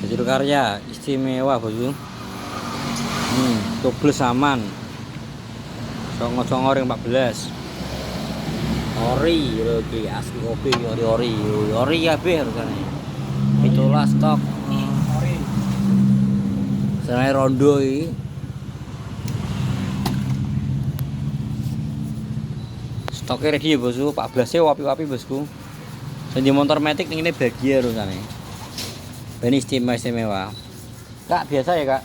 Bajul Karya istimewa bosku. Tubles aman. Songo-songo ring 14. Ori iki asli kopi ori kabeh hargane. 17 stok. Ori. Senai rondo iki. Stoknya ready ya bosku, 14 wapi-wapi bosku. Sing motor matic ning ini bahagia rusane. Ben istimewa. Kak, biasa ya, Kak?